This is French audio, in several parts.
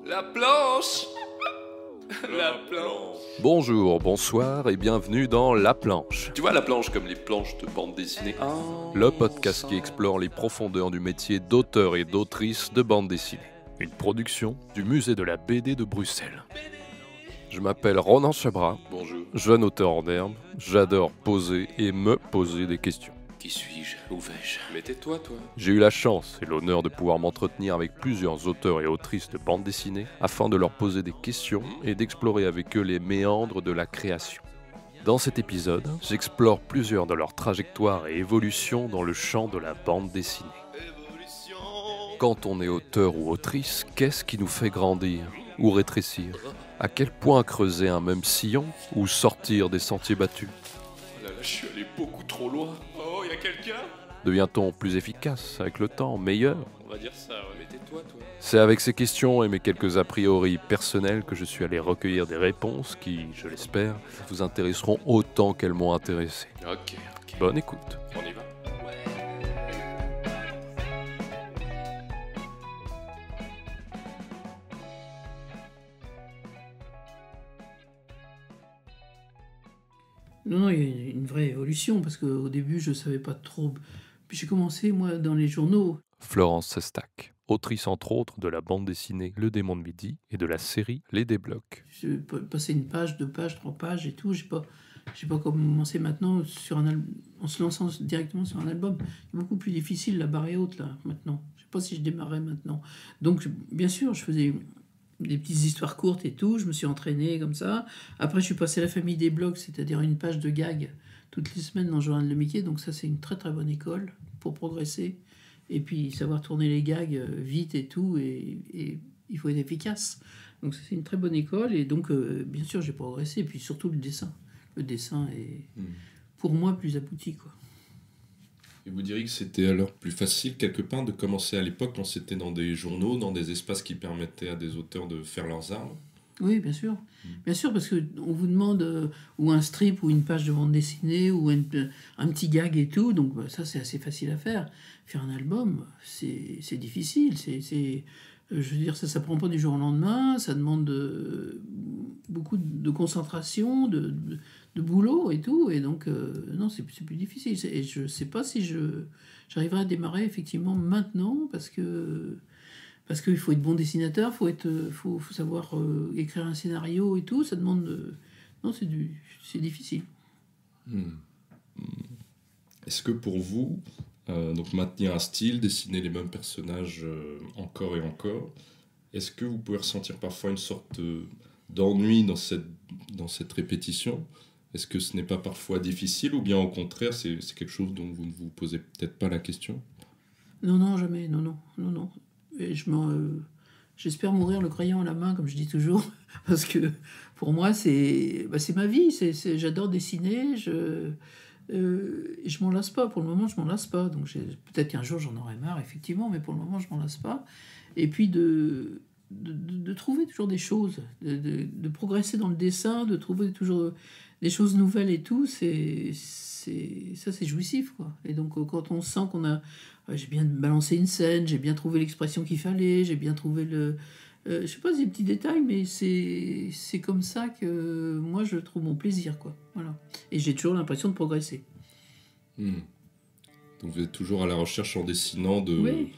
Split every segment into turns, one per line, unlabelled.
La planche. La planche.
Bonjour, bonsoir et bienvenue dans La Planche,
Tu vois la planche comme les planches de bande dessinée.
le podcast qui explore les profondeurs du métier d'auteur et d'autrice de bande dessinée. Une production du musée de la BD de Bruxelles. Je m'appelle Ronan Chabra,
Bonjour.
jeune auteur en herbe. J'adore poser et me poser des questions.
Qui suis-je? Où vais-je? Mais tais-toi, toi.
J'ai eu la chance et l'honneur de pouvoir m'entretenir avec plusieurs auteurs et autrices de bande dessinée afin de leur poser des questions et d'explorer avec eux les méandres de la création. Dans cet épisode, j'explore plusieurs de leurs trajectoires et évolutions dans le champ de la bande dessinée. Quand on est auteur ou autrice, qu'est-ce qui nous fait grandir ou rétrécir? À quel point creuser un même sillon ou sortir des sentiers battus?
Oh là là, je suis allé beaucoup trop loin. Oh, y a quelqu'un?
Devient-on plus efficace avec le temps, meilleur?
On va dire ça, ouais. Mais tais-toi, toi.
C'est avec ces questions et mes quelques a priori personnels que je suis allé recueillir des réponses qui, je l'espère, vous intéresseront autant qu'elles m'ont intéressé.
Ok.
Bonne écoute.
On y va?
Non, il y a une vraie évolution, parce qu'au début, je ne savais pas trop. Puis j'ai commencé, moi, dans les journaux.
Florence Sestac, autrice entre autres de la bande dessinée Le Démon de Midi et de la série Les Déblocs.
Je passais une page, 2 pages, 3 pages et tout. J'ai pas commencé maintenant en se lançant directement sur un album. C'est beaucoup plus difficile, la barre est haute, là, maintenant. Je sais pas si je démarrais maintenant. Donc, bien sûr, je faisais des petites histoires courtes et tout. Je me suis entraîné comme ça. Après, je suis passé à la famille des blogs, c'est-à-dire une page de gags toutes les semaines dans le journal de Mickey. Donc ça, c'est une très très bonne école pour progresser. Et puis, savoir tourner les gags vite et tout. Et il faut être efficace. Donc ça, c'est une très bonne école. Et donc, bien sûr, j'ai progressé. Et puis surtout, le dessin. Le dessin est, pour moi, plus abouti, quoi.
Et vous diriez que c'était alors plus facile quelque part de commencer à l'époque quand c'était dans des journaux, dans des espaces qui permettaient à des auteurs de faire leurs armes?
Oui, bien sûr. Bien sûr, parce qu'on vous demande ou un strip ou une page de bande dessinée ou un petit gag et tout. Donc ça, c'est assez facile à faire. Faire un album, c'est difficile. Je veux dire, ça prend pas du jour au lendemain. Ça demande beaucoup de concentration, de boulot et tout. Et donc, non, c'est plus difficile. Et je sais pas si j'arriverai à démarrer effectivement maintenant, parce qu'il faut être bon dessinateur, faut savoir écrire un scénario et tout. Ça demande... Non, c'est difficile.
Est-ce que pour vous, donc maintenir un style, dessiner les mêmes personnages encore et encore, est-ce que vous pouvez ressentir parfois une sorte d'ennui dans cette répétition? Est-ce que ce n'est pas parfois difficile, ou bien au contraire, c'est quelque chose dont vous ne vous posez peut-être pas la question?
Non, jamais. Non. Et j'espère mourir le crayon à la main, comme je dis toujours, parce que pour moi, c'est ma vie. J'adore dessiner, je m'en lasse pas. Pour le moment, je m'en lasse pas. Donc peut-être qu'un jour, j'en aurai marre, effectivement, mais pour le moment, je m'en lasse pas. Et puis de trouver toujours des choses, de progresser dans le dessin, de trouver toujours des choses nouvelles et tout, c'est jouissif, quoi. Et donc, quand on sent qu'on a... j'ai bien balancé une scène, j'ai bien trouvé l'expression qu'il fallait, j'ai bien trouvé je sais pas, des petits détails, mais c'est comme ça que moi, je trouve mon plaisir, quoi. Voilà. Et j'ai toujours l'impression de progresser.
Donc vous êtes toujours à la recherche, en dessinant,
Oui.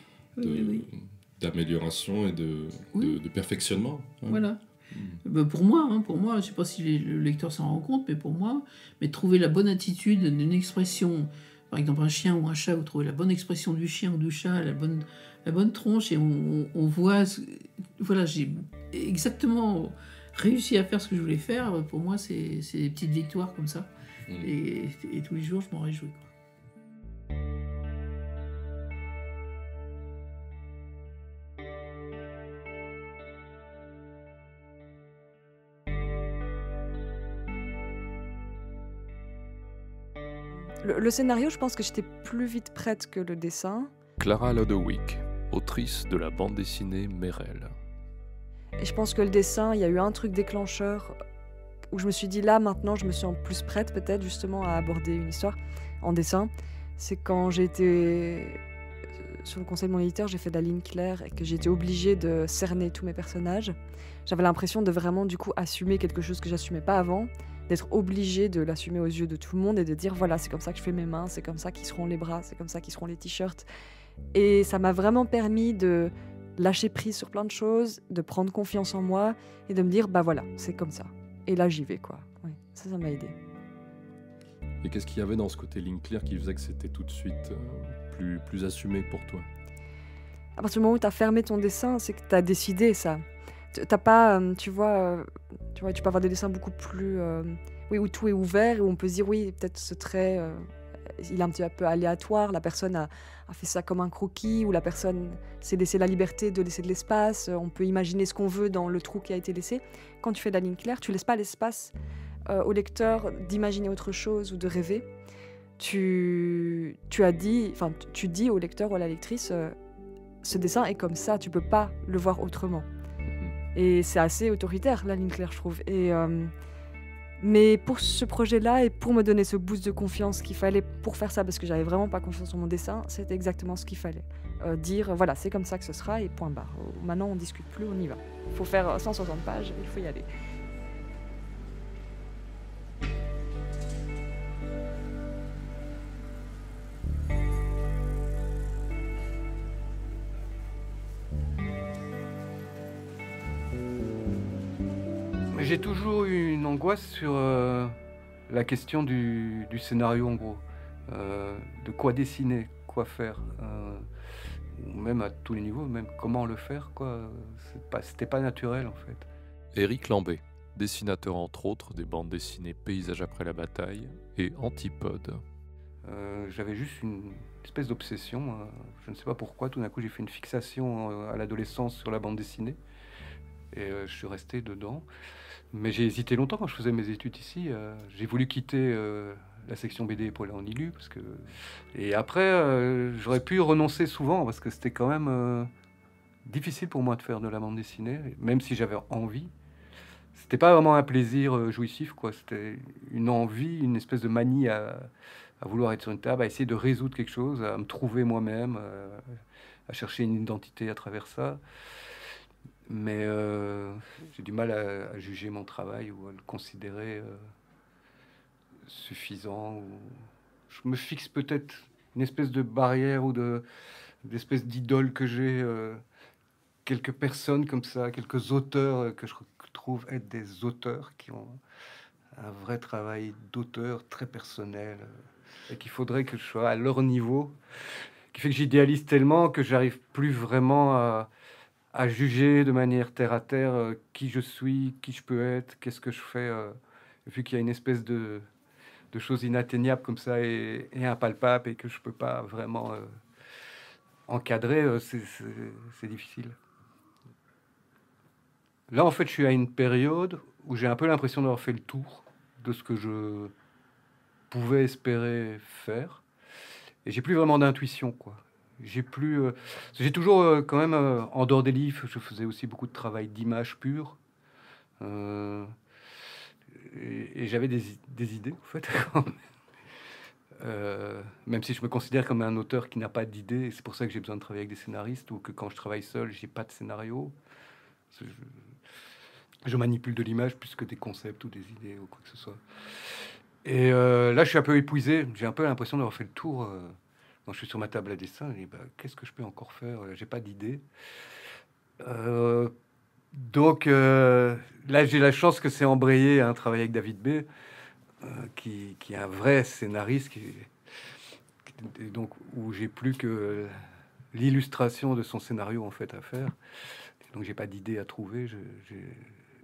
d'amélioration et de perfectionnement. Ouais.
Voilà. Pour moi, je sais pas si le lecteur s'en rend compte, mais pour moi, trouver la bonne attitude d'une expression, par exemple un chien ou un chat, vous trouvez la bonne expression du chien ou du chat, la bonne tronche, et on voit... Voilà, j'ai exactement réussi à faire ce que je voulais faire. Pour moi, c'est des petites victoires comme ça. Et tous les jours, je m'en réjouis, quoi.
Le scénario, je pense que j'étais plus vite prête que le dessin.
Clara Lodewyk, autrice de la bande dessinée Merel.
Et je pense que le dessin, il y a eu un truc déclencheur où je me suis dit, là, maintenant, je me sens plus prête peut-être justement à aborder une histoire en dessin. C'est quand j'ai été sur le conseil de mon éditeur, j'ai fait de la ligne claire et que j'ai été obligée de cerner tous mes personnages, j'avais l'impression de vraiment du coup assumer quelque chose que j'assumais pas avant, d'être obligée de l'assumer aux yeux de tout le monde et de dire voilà, c'est comme ça que je fais mes mains, c'est comme ça qu'ils seront les bras, c'est comme ça qu'ils seront les t-shirts. Et ça m'a vraiment permis de lâcher prise sur plein de choses, de prendre confiance en moi et de me dire bah voilà, c'est comme ça. Et là j'y vais quoi. Oui, ça m'a aidé.
Et qu'est-ce qu'il y avait dans ce côté ligne claire qui faisait que c'était tout de suite plus assumé pour toi?
À partir du moment où tu as fermé ton dessin, c'est que tu as décidé ça. T'as pas, tu vois, tu peux avoir des dessins beaucoup plus, oui, où tout est ouvert et où on peut se dire oui, peut-être ce trait, il est un petit peu aléatoire. La personne a fait ça comme un croquis, ou la personne s'est laissé la liberté de laisser de l'espace. On peut imaginer ce qu'on veut dans le trou qui a été laissé. Quand tu fais de la ligne claire, tu laisses pas l'espace au lecteur d'imaginer autre chose ou de rêver. Tu dis au lecteur ou à la lectrice, ce dessin est comme ça, tu peux pas le voir autrement. Et c'est assez autoritaire, la ligne claire, je trouve. Mais pour ce projet-là, et pour me donner ce boost de confiance qu'il fallait pour faire ça, parce que j'avais vraiment pas confiance en mon dessin, c'était exactement ce qu'il fallait. Dire, voilà, c'est comme ça que ce sera, et point barre. Maintenant, on discute plus, on y va. Il faut faire 160 pages, il faut y aller.
J'ai toujours eu une angoisse sur la question du scénario, en gros. De quoi dessiner, quoi faire. Ou même à tous les niveaux, même comment le faire, quoi. C'était pas naturel, en fait.
Éric Lambé, dessinateur entre autres des bandes dessinées Paysages après la bataille et Antipode.
J'avais juste une espèce d'obsession. Je ne sais pas pourquoi, tout d'un coup, j'ai fait une fixation à l'adolescence sur la bande dessinée. Et je suis resté dedans. Mais j'ai hésité longtemps quand je faisais mes études ici. J'ai voulu quitter la section BD pour aller en ILU. Et après, j'aurais pu renoncer souvent parce que c'était quand même difficile pour moi de faire de la bande dessinée, même si j'avais envie. C'était pas vraiment un plaisir jouissif, quoi. C'était une envie, une espèce de manie à vouloir être sur une table, à essayer de résoudre quelque chose, à me trouver moi-même, à chercher une identité à travers ça. Mais j'ai du mal à juger mon travail ou à le considérer suffisant. Je me fixe peut-être une espèce de barrière ou d'espèce d'idole que j'ai. Quelques personnes comme ça, quelques auteurs que je trouve être des auteurs qui ont un vrai travail d'auteur très personnel et qu'il faudrait que je sois à leur niveau, qui fait que j'idéalise tellement que j'arrive plus vraiment à juger de manière terre à terre qui je suis, qui je peux être, qu'est-ce que je fais, vu qu'il y a une espèce de choses inatteignables comme ça et impalpables et que je peux pas vraiment encadrer, c'est difficile. Là, en fait, je suis à une période où j'ai un peu l'impression d'avoir fait le tour de ce que je pouvais espérer faire. Et j'ai plus vraiment d'intuition, quoi. J'ai toujours, quand même, en dehors des livres, je faisais aussi beaucoup de travail d'image pure. Et j'avais des idées, en fait, quand même. Même si je me considère comme un auteur qui n'a pas d'idées. C'est pour ça que j'ai besoin de travailler avec des scénaristes, ou que quand je travaille seul, j'ai pas de scénario. Je manipule de l'image plus que des concepts ou des idées ou quoi que ce soit. Et là, je suis un peu épuisé. J'ai un peu l'impression d'avoir fait le tour. Quand je suis sur ma table à dessin, je dis, qu'est-ce que je peux encore faire? J'ai pas d'idée. Donc là, j'ai la chance que c'est embrayé un travail avec David B, qui est un vrai scénariste, donc où j'ai plus que l'illustration de son scénario en fait à faire. Donc j'ai pas d'idée à trouver.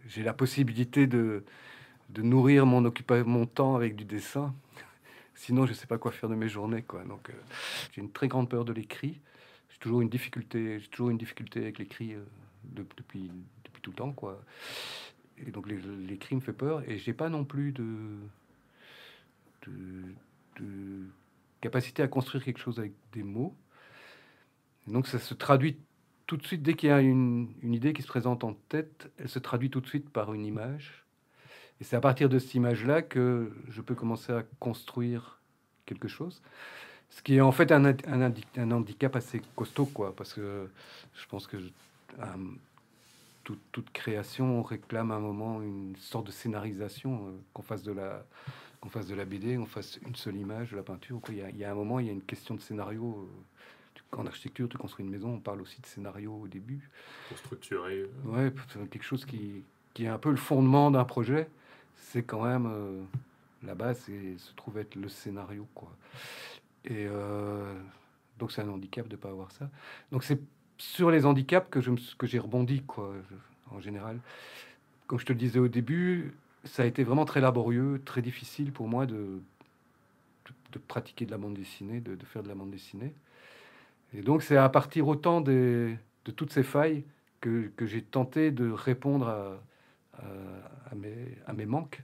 J'ai la possibilité de nourrir mon temps avec du dessin. Sinon, je sais pas quoi faire de mes journées, quoi. Donc, j'ai une très grande peur de l'écrit. J'ai toujours une difficulté avec l'écrit depuis tout le temps, quoi. Et donc, l'écrit me fait peur. Et j'ai pas non plus de capacité à construire quelque chose avec des mots. Et donc, ça se traduit tout de suite, dès qu'il y a une idée qui se présente en tête, elle se traduit tout de suite par une image. Et c'est à partir de cette image-là que je peux commencer à construire quelque chose. Ce qui est en fait un handicap assez costaud, quoi, parce que je pense que toute création réclame à un moment une sorte de scénarisation, qu'on fasse de la BD, qu'on fasse une seule image, de la peinture. Il y a un moment, il y a une question de scénario. En architecture, tu construis une maison, on parle aussi de scénario au début.
Pour structurer.
Ouais, quelque chose qui est un peu le fondement d'un projet. C'est quand même la base, se trouve être le scénario, quoi. Et donc c'est un handicap de ne pas avoir ça. Donc c'est sur les handicaps que j'ai rebondi, quoi, en général. Comme je te le disais au début, ça a été vraiment très laborieux, très difficile pour moi de pratiquer de la bande dessinée, de faire de la bande dessinée. Et donc c'est à partir autant de toutes ces failles que j'ai tenté de répondre à mes manques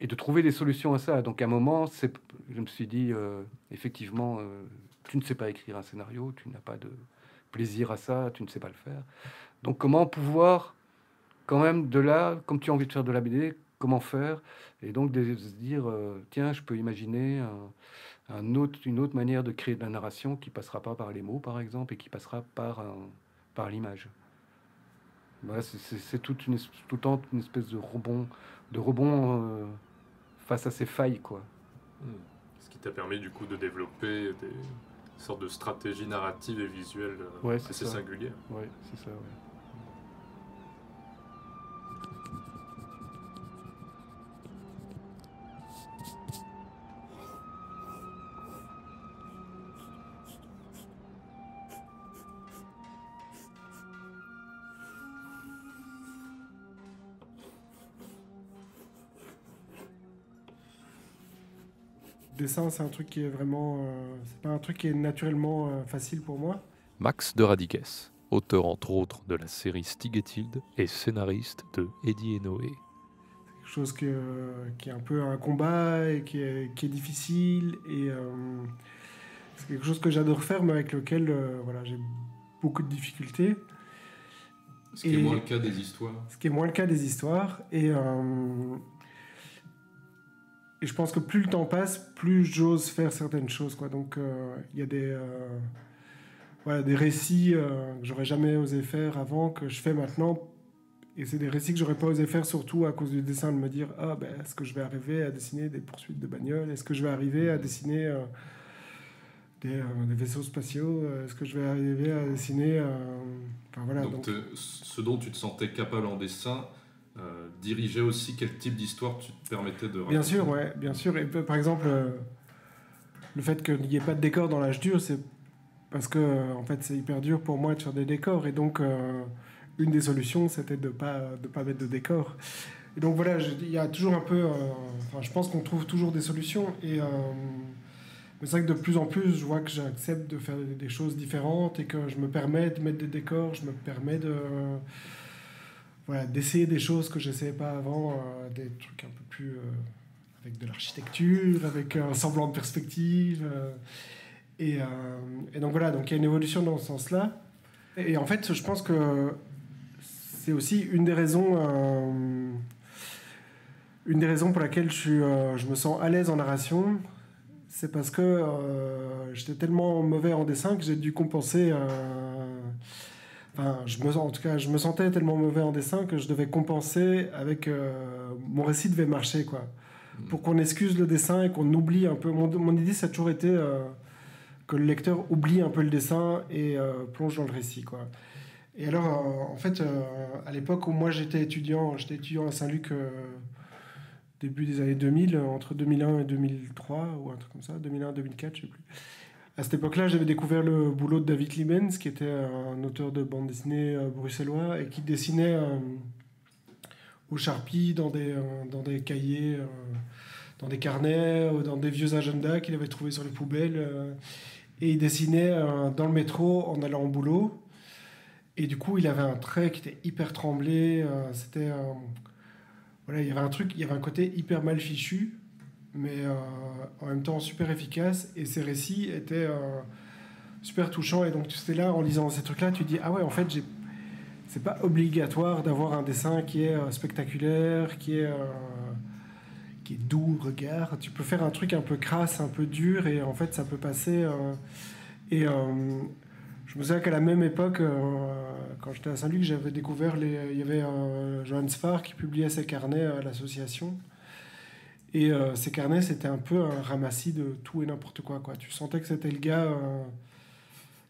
et de trouver des solutions à ça. Donc à un moment, je me suis dit, effectivement, tu ne sais pas écrire un scénario, tu n'as pas de plaisir à ça, tu ne sais pas le faire. Donc comment pouvoir, quand même, de là, comme tu as envie de faire de la BD, comment faire? Et donc de se dire, tiens, je peux imaginer une autre manière de créer de la narration qui passera pas par les mots, par exemple, et qui passera par l'image. Voilà, c'est tout le temps une espèce de rebond face à ces failles, quoi.
Ce qui t'a permis du coup de développer des sortes de stratégies narratives et visuelles assez singulières.
Ouais, c'est ça, ouais.
Dessin, c'est un truc qui est vraiment... c'est pas un truc qui est naturellement facile pour moi.
Max de Radigues, auteur entre autres de la série Stig et Tilde et scénariste de Eddie et Noé.
C'est quelque chose qui est un peu un combat et qui est difficile. Et c'est quelque chose que j'adore faire, mais avec lequel voilà, j'ai beaucoup de difficultés.
Ce qui est moins le cas des histoires.
Ce qui est moins le cas des histoires. Et je pense que plus le temps passe, plus j'ose faire certaines choses, quoi. Donc, il y a des récits que j'aurais jamais osé faire avant, que je fais maintenant. Et c'est des récits que j'aurais pas osé faire, surtout à cause du dessin, de me dire est-ce que je vais arriver à dessiner des poursuites de bagnoles? Est-ce que je vais arriver à dessiner des vaisseaux spatiaux? Est-ce que je vais arriver à dessiner... Enfin, voilà,
donc ce dont tu te sentais capable en dessin... diriger aussi quel type d'histoire tu te permettais de raconter.
Bien sûr, ouais, bien sûr. Et par exemple, le fait qu'il n'y ait pas de décor dans l'âge dur, c'est parce que en fait, c'est hyper dur pour moi de faire des décors. Et donc, une des solutions, c'était de pas mettre de décor. Et donc voilà, il y a toujours un peu... je pense qu'on trouve toujours des solutions. Et mais c'est vrai que de plus en plus, je vois que j'accepte de faire des choses différentes et que je me permets de mettre des décors, je me permets d'essayer des choses que je n'essayais pas avant, des trucs un peu plus avec de l'architecture, avec un semblant de perspective. Et donc voilà, donc il y a une évolution dans ce sens-là. Et en fait, je pense que c'est aussi une des raisons pour laquelle je me sens à l'aise en narration. C'est parce que j'étais tellement mauvais en dessin que j'ai dû compenser... je me sentais tellement mauvais en dessin que je devais compenser avec... mon récit devait marcher, quoi. Pour qu'on excuse le dessin et qu'on oublie un peu... Mon idée, ça a toujours été que le lecteur oublie un peu le dessin et plonge dans le récit, quoi. Et alors, en fait, à l'époque où moi j'étais étudiant à Saint-Luc, début des années 2000, entre 2001 et 2003, ou un truc comme ça, 2001-2004, je sais plus. À cette époque-là, j'avais découvert le boulot de David Liebens, qui était un auteur de bande dessinée bruxellois et qui dessinait au Sharpie dans des cahiers, dans des carnets, dans des vieux agendas qu'il avait trouvés sur les poubelles. Et il dessinait dans le métro en allant au boulot. Et du coup, il avait un trait qui était hyper tremblé. Il y avait un côté hyper mal fichu, mais en même temps super efficace, et ses récits étaient super touchants. Et donc tu étais là en lisant ces trucs-là, tu dis ah ouais, en fait c'est pas obligatoire d'avoir un dessin qui est spectaculaire, qui est qui est doux au regard. Tu peux faire un truc un peu crasse, un peu dur, et en fait, ça peut passer. Je me souviens qu'à la même époque, quand j'étais à Saint-Luc, j'avais découvert il y avait Johannes Farr qui publiait ses carnets à l'association. Et ces carnets, c'était un peu un ramassis de tout et n'importe quoi. Tu sentais que c'était le gars,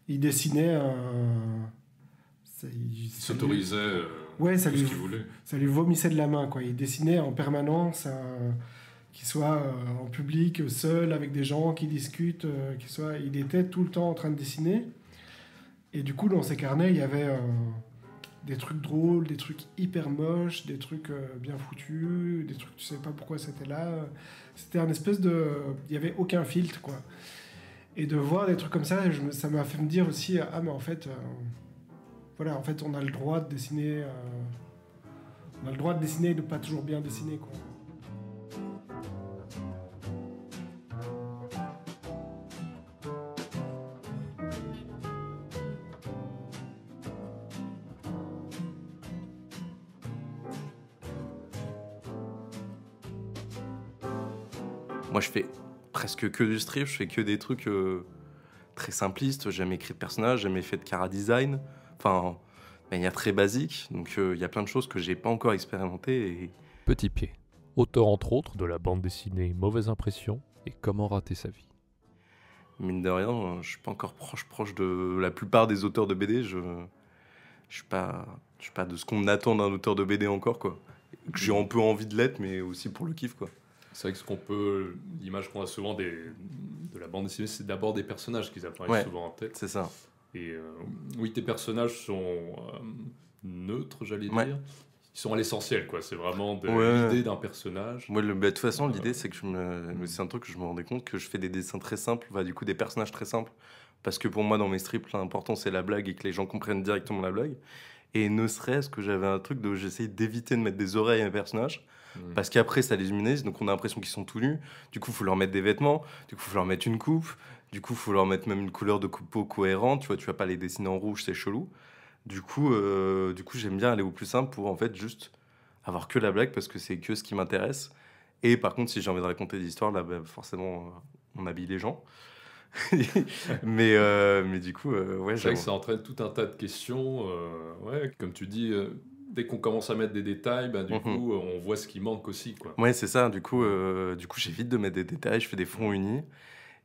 il dessinait.
Il s'autorisait
ça
tout ce qu'il voulait.
Ça lui vomissait de la main. Il dessinait en permanence, qu'il soit en public, seul, avec des gens qui discutent. Il était tout le temps en train de dessiner. Et du coup, dans ces carnets, il y avait des trucs drôles, des trucs hyper moches, des trucs bien foutus, des trucs tu sais pas pourquoi c'était là. C'était un espèce de... Il n'y avait aucun filtre, quoi. Et de voir des trucs comme ça, ça m'a fait me dire aussi, mais en fait, en fait, on a le droit de dessiner... on a le droit de dessiner et de pas toujours bien dessiner, quoi.
Moi, je fais presque que du strip, je fais que des trucs très simplistes. J'ai jamais écrit de personnage, j'ai jamais fait de chara design. Enfin, de manière très basique. Donc, il y a plein de choses que j'ai pas encore expérimentées. Et...
Petit Pied, auteur entre autres de la bande dessinée Mauvaise Impression et Comment rater sa vie.
Mine de rien, je suis pas encore proche de la plupart des auteurs de BD. Je suis pas de ce qu'on attend d'un auteur de BD encore, quoi. J'ai un peu envie de l'être, mais aussi pour le kiff, quoi.
C'est vrai que l'image qu'on a souvent de la bande dessinée, c'est d'abord des personnages qui apparaissent souvent en tête.
C'est ça.
Et oui, tes personnages sont neutres, j'allais dire. Ils sont à l'essentiel, quoi. C'est vraiment l'idée d'un personnage.
Moi, de toute façon, l'idée, c'est que c'est un truc que je me rendais compte que je fais des dessins très simples, du coup, des personnages très simples. Parce que pour moi, dans mes strips, l'important, c'est la blague et que les gens comprennent directement la blague. Et ne serait-ce que j'avais un truc de j'essayais d'éviter de mettre des oreilles à mes personnages. Parce qu'après, ça les humanise, donc on a l'impression qu'ils sont tout nus. Du coup, il faut leur mettre des vêtements, du coup, il faut leur mettre une coupe, du coup, il faut leur mettre même une couleur de coupe cohérente. Tu vas pas les dessiner en rouge, c'est chelou. Du coup, j'aime bien aller au plus simple pour en fait juste avoir que la blague parce que c'est que ce qui m'intéresse. Et par contre, si j'ai envie de raconter des histoires, là, forcément, on habille les gens. mais du coup,
c'est vrai que ça entraîne tout un tas de questions. Comme tu dis. Dès qu'on commence à mettre des détails, du coup, on voit ce qui manque aussi, quoi.
Ouais, c'est ça. Du coup, j'évite de mettre des détails. Je fais des fonds unis.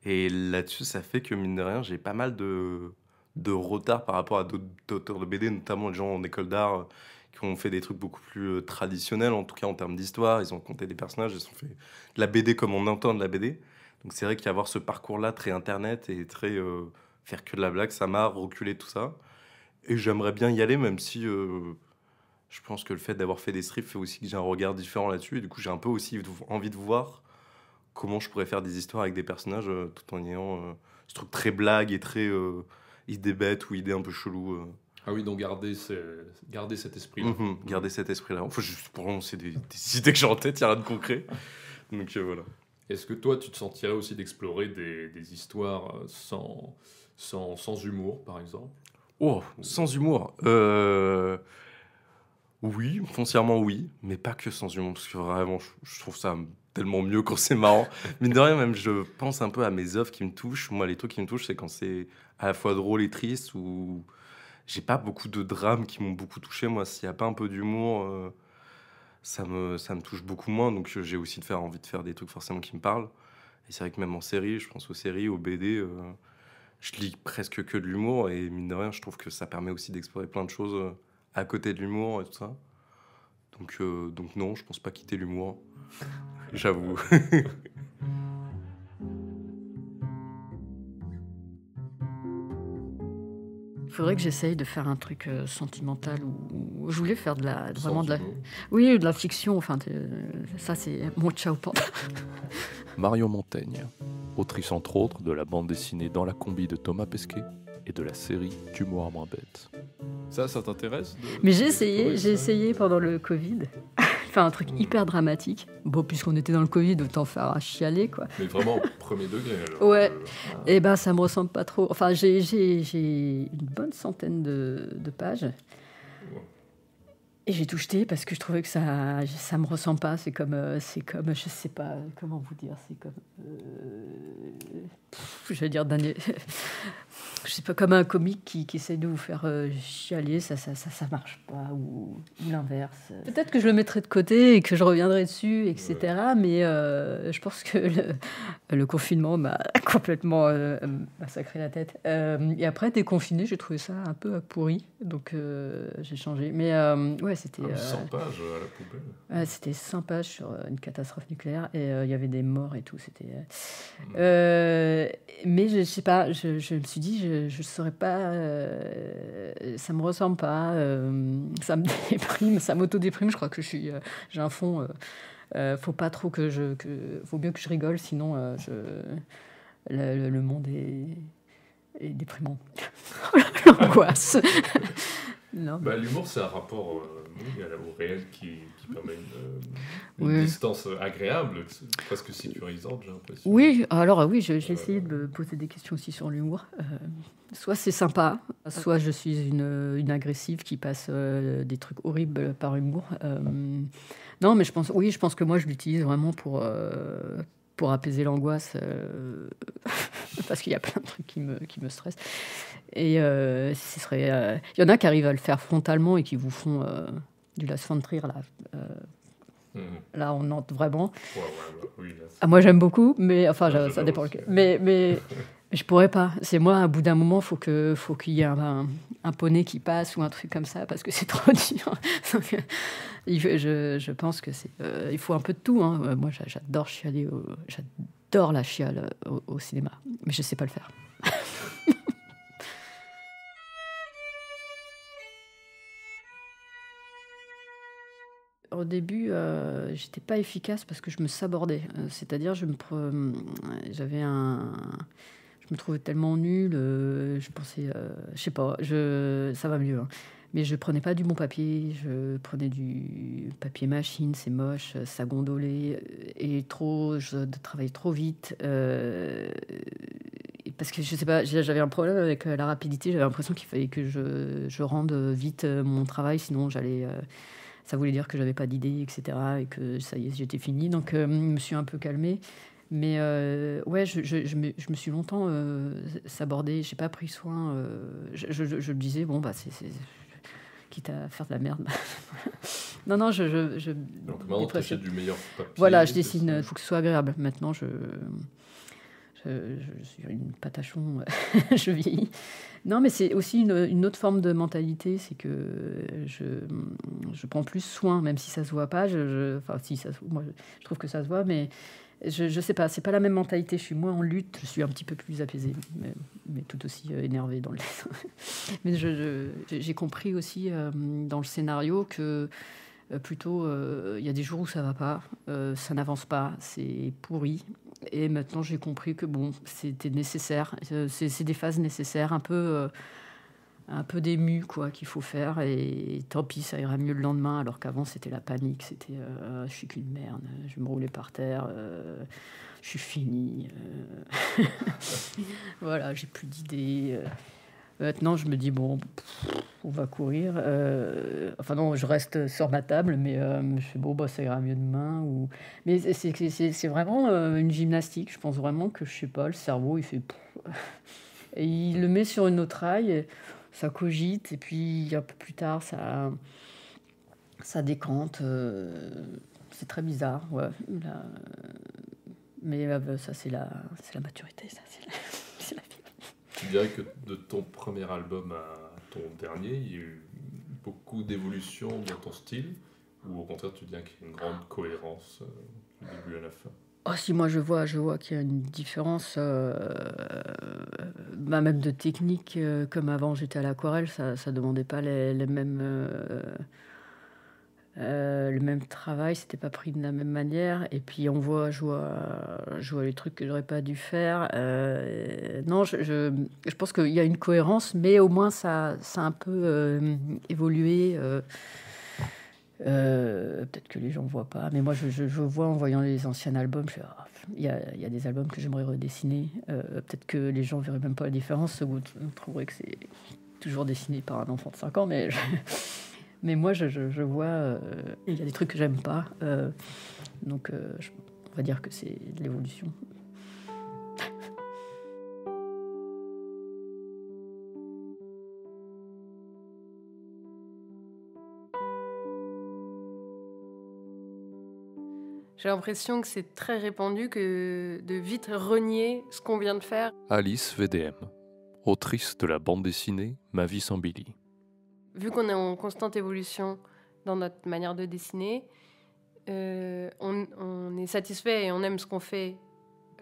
Et là-dessus, ça fait que, mine de rien, j'ai pas mal de retard par rapport à d'autres auteurs de BD, notamment les gens en école d'art qui ont fait des trucs beaucoup plus traditionnels, en tout cas en termes d'histoire. Ils ont compté des personnages, ils ont fait de la BD comme on entend de la BD. Donc c'est vrai qu'avoir ce parcours-là très internet et très faire que de la blague, ça m'a reculé tout ça. Et j'aimerais bien y aller, même si... je pense que le fait d'avoir fait des strips fait aussi que j'ai un regard différent là-dessus. Et du coup, j'ai un peu aussi envie de voir comment je pourrais faire des histoires avec des personnages tout en ayant ce truc très blague et très idée bête ou idée un peu chelou.
Ah oui, donc garder cet esprit-là.
Garder cet esprit-là. Enfin, pour moi, c'est des idées que j'ai en tête, il n'y a rien de concret. Donc voilà.
Est-ce que toi, tu te sentirais aussi d'explorer des histoires sans humour, par exemple ?
Oh, sans humour Oui, foncièrement oui, mais pas que sans humour, parce que vraiment, je trouve ça tellement mieux quand c'est marrant. Mine de rien, même, je pense un peu à mes œuvres qui me touchent. Moi, les trucs qui me touchent, c'est quand c'est à la fois drôle et triste, ou j'ai pas beaucoup de drames qui m'ont beaucoup touché. Moi, s'il y a pas un peu d'humour, ça me touche beaucoup moins. Donc, j'ai aussi envie de faire des trucs forcément qui me parlent. Et c'est vrai que même en série, je pense aux séries, aux BD, je lis presque que de l'humour. Et mine de rien, je trouve que ça permet aussi d'explorer plein de choses à côté de l'humour et tout ça. Donc non, je pense pas quitter l'humour. J'avoue.
Il faudrait que j'essaye de faire un truc sentimental ou je voulais faire vraiment de la...
humour.
Oui, de la fiction. Enfin, ça, c'est mon ciao panda.
Marion Montaigne, autrice entre autres de la bande dessinée Dans la combi de Thomas Pesquet et de la série D'humour à moins bête. Ça t'intéresse
Mais j'ai essayé pendant le Covid. Faire un truc hyper dramatique. Bon, puisqu'on était dans le Covid, autant faire un chialer, quoi.
Mais vraiment premier degré, alors.
Ouais. Et ben, ça me ressemble pas trop. Enfin, j'ai une bonne centaine de pages. Et j'ai tout jeté parce que je trouvais que ça me ressemble pas. C'est comme, je sais pas comment vous dire, c'est comme, je vais dire je sais pas, comme un comique qui essaie de vous faire chialer, ça marche pas, ou l'inverse. Peut-être que je le mettrai de côté et que je reviendrai dessus, etc. Mais je pense que le confinement m'a complètement massacré la tête. Et après, déconfiné, j'ai trouvé ça un peu pourri, donc j'ai changé. Mais ouais, c'était
100 pages à la poubelle.
c'était 100 pages sur une catastrophe nucléaire et il y avait des morts et tout. C'était. Mais je sais pas. Je me suis dit, je saurais pas. Ça me ressemble pas. Ça me déprime. Ça m'auto-déprime. Je crois que j'ai un fond. Faut pas trop faut mieux que je rigole, sinon le monde est déprimant. L'angoisse. Non.
L'humour, c'est un rapport au réel qui permet une distance agréable, presque sécurisante, j'ai l'impression.
Oui, alors oui, j'ai essayé de me poser des questions aussi sur l'humour. Soit c'est sympa, soit je suis une agressive qui passe des trucs horribles par humour. Non, mais je pense que moi, je l'utilise vraiment pour apaiser l'angoisse, parce qu'il y a plein de trucs qui me stressent. Et ce serait, il y en a qui arrivent à le faire frontalement et qui vous font du Lars von Trier, là. Là, on entre vraiment.
Oui,
moi, j'aime beaucoup, mais enfin, ça dépend. Mais je pourrais pas. C'est moi, à bout d'un moment, faut qu'il y ait un poney qui passe ou un truc comme ça, parce que c'est trop dur. Donc, je pense que il faut un peu de tout. Hein. Moi, j'adore chialer. J'adore la chiale au cinéma, mais je sais pas le faire. Au début, j'étais pas efficace parce que je me sabordais. C'est-à-dire, je me trouvais tellement nulle. Je pensais, je sais pas, ça va mieux. Hein. Mais je prenais pas du bon papier. Je prenais du papier machine, c'est moche, ça gondolait et je travaillais trop vite. Parce que je sais pas, j'avais un problème avec la rapidité. J'avais l'impression qu'il fallait que je rende vite mon travail, sinon ça voulait dire que j'avais pas d'idée, etc. Et que ça y est, j'étais finie. Donc, je me suis un peu calmée. Mais ouais, je me suis longtemps sabordée. J'ai pas pris soin. Je me disais, bon, c'est quitte à faire de la merde. Non. Donc
maintenant, tu achètes du meilleur papier.
Voilà, je dessine. Il faut que ce soit agréable. Maintenant, je suis une patachon, je vieillis. Non, mais c'est aussi une autre forme de mentalité, c'est que je prends plus soin, même si ça se voit pas. Moi, je trouve que ça se voit, mais je sais pas, c'est pas la même mentalité. Je suis moins en lutte, je suis un petit peu plus apaisée, mais tout aussi énervée dans le dessin. Mais j'ai compris aussi dans le scénario que plutôt, il y a des jours où ça va pas, ça n'avance pas, c'est pourri. Et maintenant, j'ai compris que bon, c'était nécessaire. C'est des phases nécessaires, un peu d'ému, quoi, qu'il faut faire. Et tant pis, ça ira mieux le lendemain. Alors qu'avant, c'était la panique. C'était je suis qu'une merde. Je vais me rouler par terre. Je suis finie. Voilà, j'ai plus d'idées. Maintenant, je me dis, bon, on va courir. Enfin non, je reste sur ma table, mais je fais, bon, ça ira mieux demain. Mais c'est vraiment une gymnastique. Je pense vraiment que, je sais pas, le cerveau, il fait... Et il le met sur une autre rail, ça cogite, et puis un peu plus tard, ça décante. C'est très bizarre, ouais. Mais ça, c'est la maturité, ça, c'est la vie.
Tu dirais que de ton premier album à ton dernier, il y a eu beaucoup d'évolution dans ton style, ou au contraire tu dirais qu'il y a une grande cohérence du début à la fin?
Oh, si, moi je vois qu'il y a une différence, même de technique, comme avant j'étais à l'aquarelle, ça demandait pas les mêmes... le même travail, c'était pas pris de la même manière. Et puis je vois les trucs que j'aurais pas dû faire. Non, je pense qu'il y a une cohérence, mais au moins ça a un peu évolué. Peut-être que les gens voient pas, mais moi je vois en voyant les anciens albums. Il y a des albums que j'aimerais redessiner. Peut-être que les gens verraient même pas la différence. Vous trouverez que c'est toujours dessiné par un enfant de 5 ans, mais Mais moi, je vois, il y a des trucs que j'aime pas. Donc, on va dire que c'est de l'évolution.
J'ai l'impression que c'est très répandu que de vite renier ce qu'on vient de faire.
Alice VDM, autrice de la bande dessinée Ma vie sans Billy.
Vu qu'on est en constante évolution dans notre manière de dessiner, on est satisfait et on aime ce qu'on fait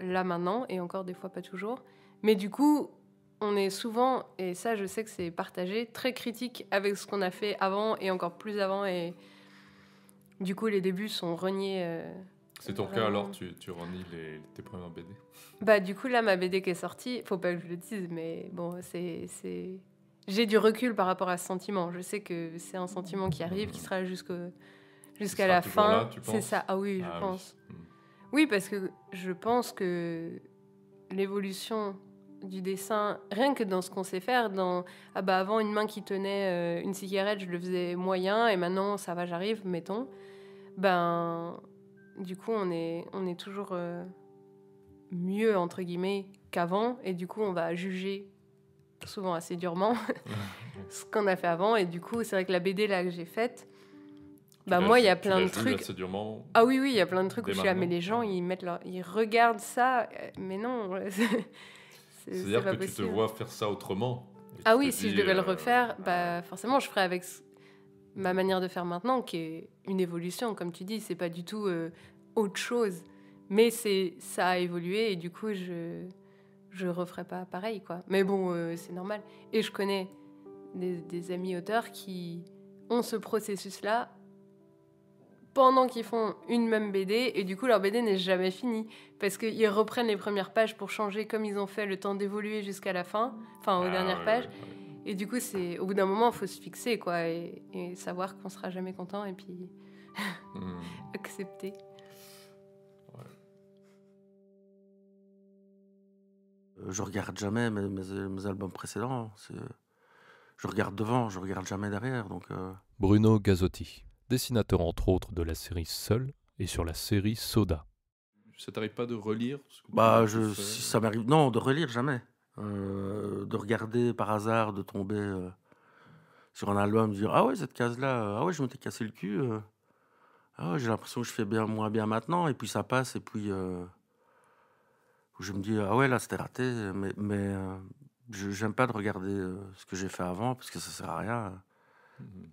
là maintenant, et encore des fois pas toujours. Mais du coup, on est souvent, et ça je sais que c'est partagé, très critique avec ce qu'on a fait avant et encore plus avant, et du coup les débuts sont reniés.
C'est ton cas alors, tu renies tes premières BD?
Bah du coup là, ma BD qui est sortie, faut pas que je le dise, mais bon, j'ai du recul par rapport à ce sentiment. Je sais que c'est un sentiment qui arrive, qui sera jusqu'à la fin.
Là, tu penses?
C'est ça. Ah oui, je pense. Oui, parce que je pense que l'évolution du dessin, rien que dans ce qu'on sait faire, avant une main qui tenait une cigarette, je le faisais moyen, et maintenant ça va, j'arrive, mettons. Du coup, on est toujours mieux, entre guillemets, qu'avant, et du coup, on va juger souvent assez durement ce qu'on a fait avant, et du coup, c'est vrai que la BD là que j'ai faite, moi, il y a plein de trucs.
Assez durement,
ah oui, il y a plein de trucs où je suis là, mais
maintenant.
les gens, ils regardent ça, mais non,
C'est-à-dire
pas
que tu te
possible.
vois faire ça autrement. Et
Ah
tu
oui,
te
si
dis,
je devais le refaire, forcément, je ferais avec ma manière de faire maintenant, qui est une évolution, comme tu dis, c'est pas du tout autre chose, mais ça a évolué, et du coup, je referais pas pareil, quoi. Mais bon, c'est normal. Et je connais des amis auteurs qui ont ce processus-là pendant qu'ils font une même BD, et du coup leur BD n'est jamais finie parce qu'ils reprennent les premières pages pour changer comme ils ont fait, le temps d'évoluer jusqu'à la fin, aux dernières pages. Et du coup, c'est au bout d'un moment, il faut se fixer, quoi, et savoir qu'on sera jamais content, et puis accepter.
Je regarde jamais mes albums précédents. Je regarde devant, je regarde jamais derrière. Donc,
Bruno Gazzotti, dessinateur entre autres de la série Seul et sur la série Soda. Ça t'arrive pas de relire ce que tu
si ça m'arrive, non, de relire jamais. De regarder par hasard, de tomber sur un album, de dire ah ouais, cette case-là, ah ouais, je m'étais cassé le cul. Ah ouais, j'ai l'impression que je fais moins bien maintenant, et puis ça passe, et puis je me dis ah ouais, là c'était raté, mais j'aime pas de regarder ce que j'ai fait avant parce que ça sert à rien.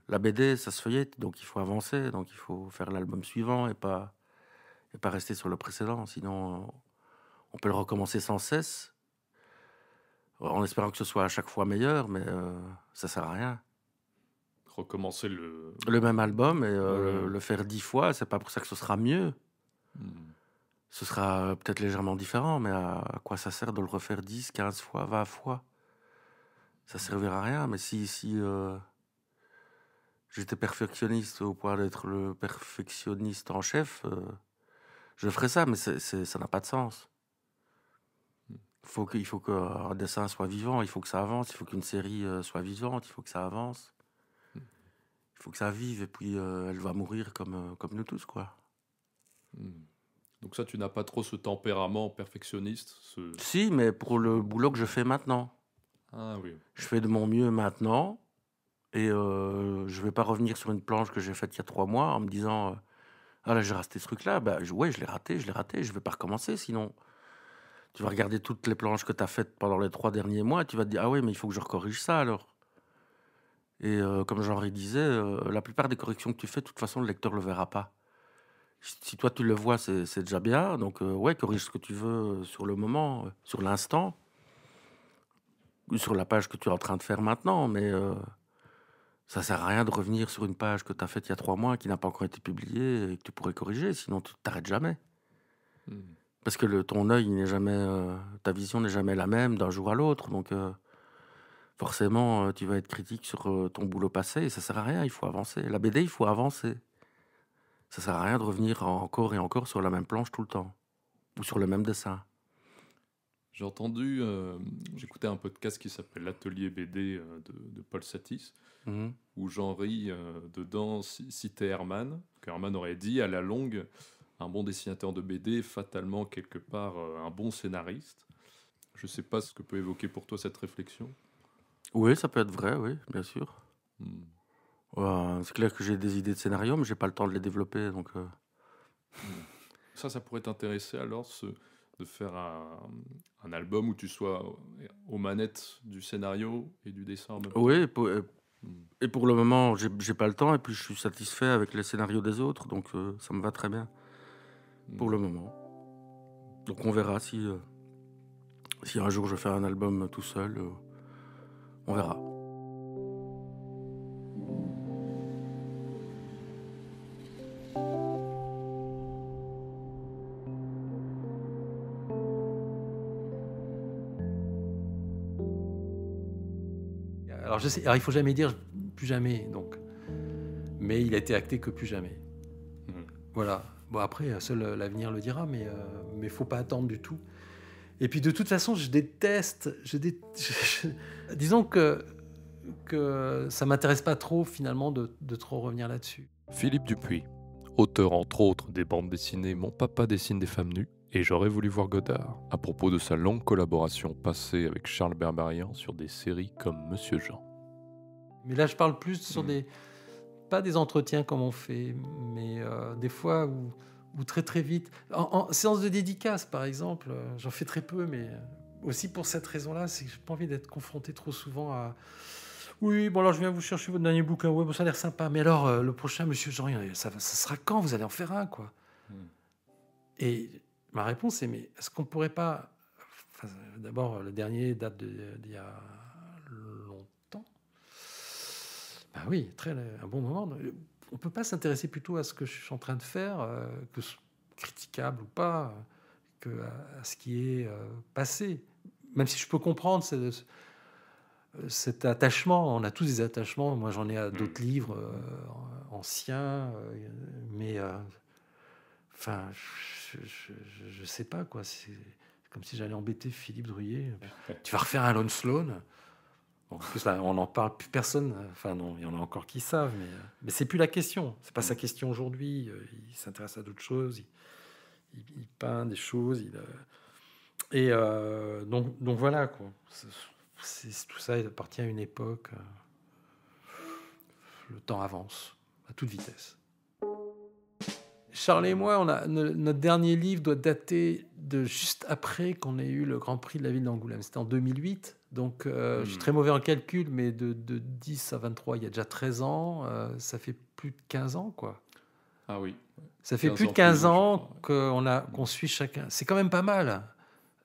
La BD, ça se feuillette, donc il faut avancer, donc il faut faire l'album suivant et pas rester sur le précédent, sinon on peut le recommencer sans cesse en espérant que ce soit à chaque fois meilleur, mais ça sert à rien.
Recommencer le
même album et le faire 10 fois, c'est pas pour ça que ce sera mieux. Ce sera peut-être légèrement différent, mais à quoi ça sert de le refaire 10, 15 fois, 20 fois? Ça servira à rien. Mais si j'étais perfectionniste au point d'être le perfectionniste en chef, je ferais ça, mais ça n'a pas de sens. Il faut qu'un dessin soit vivant, il faut que ça avance, il faut qu'une série soit vivante, il faut que ça avance. Il faut que ça vive, et puis elle va mourir comme nous tous, quoi.
Donc ça, tu n'as pas trop ce tempérament perfectionniste
Si, mais pour le boulot que je fais maintenant.
Ah oui.
Je fais de mon mieux maintenant, et je vais pas revenir sur une planche que j'ai faite il y a 3 mois en me disant ah là j'ai raté ce truc-là. Ouais, je l'ai raté, je vais pas recommencer, sinon tu vas regarder toutes les planches que tu as faites pendant les 3 derniers mois et tu vas te dire ah ouais, mais il faut que je corrige ça alors. Et comme Jean-Henri disait, la plupart des corrections que tu fais, de toute façon le lecteur le verra pas. Si toi tu le vois, c'est déjà bien, donc ouais, corrige ce que tu veux sur le moment, sur l'instant, ou sur la page que tu es en train de faire maintenant, mais ça sert à rien de revenir sur une page que tu as faite il y a 3 mois, qui n'a pas encore été publiée, et que tu pourrais corriger, sinon tu t'arrêtes jamais. Parce que ton œil n'est jamais, ta vision n'est jamais la même d'un jour à l'autre, donc forcément tu vas être critique sur ton boulot passé, et ça sert à rien, il faut avancer. La BD, il faut avancer. Ça sert à rien de revenir encore et encore sur la même planche tout le temps, ou sur le même dessin.
J'ai entendu, j'écoutais un podcast qui s'appelle L'Atelier BD de Paul Satis,
Mhm.
où Jean-Ry, dedans, citait Herman, qu'Herman aurait dit, à la longue, un bon dessinateur de BD est fatalement, quelque part, un bon scénariste. Je ne sais pas ce que peut évoquer pour toi cette réflexion.
Oui, ça peut être vrai, oui, bien sûr.
Hmm.
C'est clair que j'ai des idées de scénario, mais j'ai pas le temps de les développer, donc...
Ça pourrait t'intéresser alors, de faire un album où tu sois aux manettes du scénario et du dessin en même temps.
Oui,
Hmm.
et pour le moment, j'ai pas le temps, et puis je suis satisfait avec les scénarios des autres, donc ça me va très bien, pour le moment. Donc on verra si un jour je fais un album tout seul, on verra.
Alors, je sais, alors il faut jamais dire plus jamais, donc. Mais il a été acté que plus jamais. Voilà. Bon, après, seul l'avenir le dira, mais faut pas attendre du tout. Et puis, de toute façon, je déteste. Disons que ça m'intéresse pas trop, finalement, de trop revenir là-dessus.
Philippe Dupuis, auteur entre autres des bandes dessinées Mon papa dessine des femmes nues et J'aurais voulu voir Godard, à propos de sa longue collaboration passée avec Charles Berberian sur des séries comme Monsieur Jean.
Mais là, je parle plus sur pas des entretiens comme on fait, mais des fois où très très vite. En séance de dédicace, par exemple, j'en fais très peu, mais aussi pour cette raison-là, c'est que j'ai pas envie d'être confronté trop souvent à. Oui, bon alors je viens vous chercher votre dernier bouquin, ouais, bon, ça a l'air sympa, mais alors le prochain, Monsieur Jean, ça sera quand vous allez en faire un, quoi. Et ma réponse est, mais est-ce qu'on pourrait pas. Enfin, d'abord, le dernier date d'il y a longtemps. Ben oui, un bon moment. On peut pas s'intéresser plutôt à ce que je suis en train de faire, critiquable ou pas, que à ce qui est passé. Même si je peux comprendre cet attachement, on a tous des attachements. Moi, j'en ai à d'autres livres anciens, mais enfin, je sais pas quoi. C'est comme si j'allais embêter Philippe Druillet. Tu vas refaire un Lone Sloan. Bon, en plus, là, on n'en parle plus, personne. Enfin, non, il y en a encore qui savent, mais c'est plus la question. C'est pas sa question aujourd'hui. Il s'intéresse à d'autres choses. Il peint des choses. Donc voilà, quoi. Tout ça appartient à une époque. Le temps avance à toute vitesse. Charles et moi, notre dernier livre doit dater de juste après qu'on ait eu le Grand Prix de la ville d'Angoulême. C'était en 2008. Donc, je suis très mauvais en calcul, mais de 10 à 23, il y a déjà 13 ans. Ça fait plus de 15 ans, quoi.
Ah oui.
Ça fait plus de 15 ans qu'on suit chacun. C'est quand même pas mal.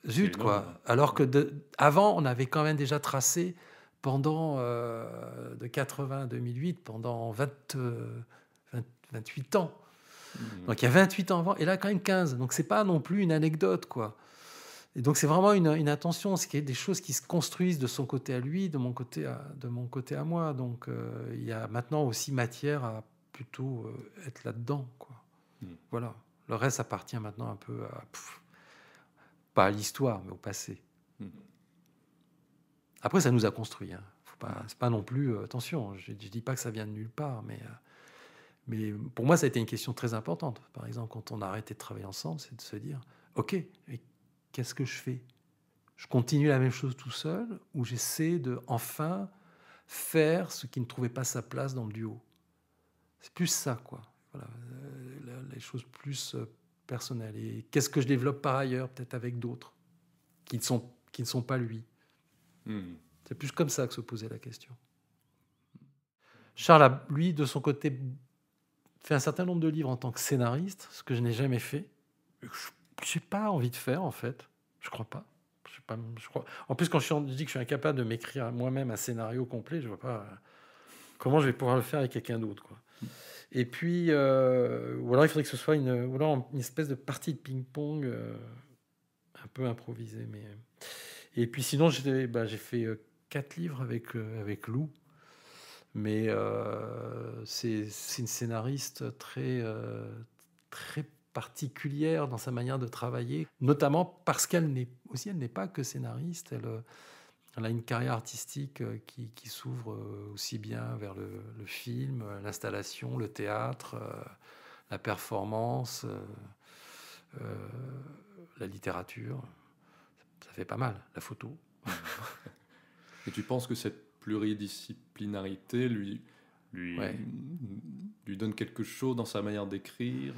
Zut, quoi. Alors que avant, on avait quand même déjà tracé pendant, de 80 à 2008, pendant 28 ans. Donc il y a 28 ans avant, et là quand même 15. Donc c'est pas non plus une anecdote, quoi. Et donc c'est vraiment une attention, ce qui est des choses qui se construisent de son côté à lui, de mon côté à moi. Donc il y a maintenant aussi matière à plutôt être là-dedans, quoi. Voilà. Le reste appartient maintenant un peu à pas à l'histoire, mais au passé. Après, ça nous a construit. Hein. C'est pas non plus. Attention, je dis pas que ça vient de nulle part, mais pour moi, ça a été une question très importante. Par exemple, quand on a arrêté de travailler ensemble, c'est de se dire, ok, mais qu'est-ce que je fais ? Je continue la même chose tout seul, ou j'essaie de enfin faire ce qui ne trouvait pas sa place dans le duo. C'est plus ça, quoi. Voilà, les choses plus personnelles. Et qu'est-ce que je développe par ailleurs, peut-être avec d'autres, qui ne sont pas lui. C'est plus comme ça que se posait la question. Charles a, lui, de son côté, fait un certain nombre de livres en tant que scénariste, ce que je n'ai jamais fait. Je n'ai pas envie de faire, en fait. Je crois pas. Je crois. En plus, quand je dis que je suis incapable de m'écrire moi-même un scénario complet, je vois pas comment je vais pouvoir le faire avec quelqu'un d'autre, quoi. Et puis, ou alors il faudrait que ce soit une espèce de partie de ping-pong un peu improvisée. Et puis sinon, j'ai fait 4 livres avec Lou. Mais c'est une scénariste très particulière dans sa manière de travailler, notamment parce qu'elle n'est pas que scénariste. Elle a une carrière artistique qui s'ouvre aussi bien vers le film, l'installation, le théâtre, la performance, la littérature. Ça fait pas mal, la photo.
Et tu penses que cette pluridisciplinarité lui donne quelque chose dans sa manière d'écrire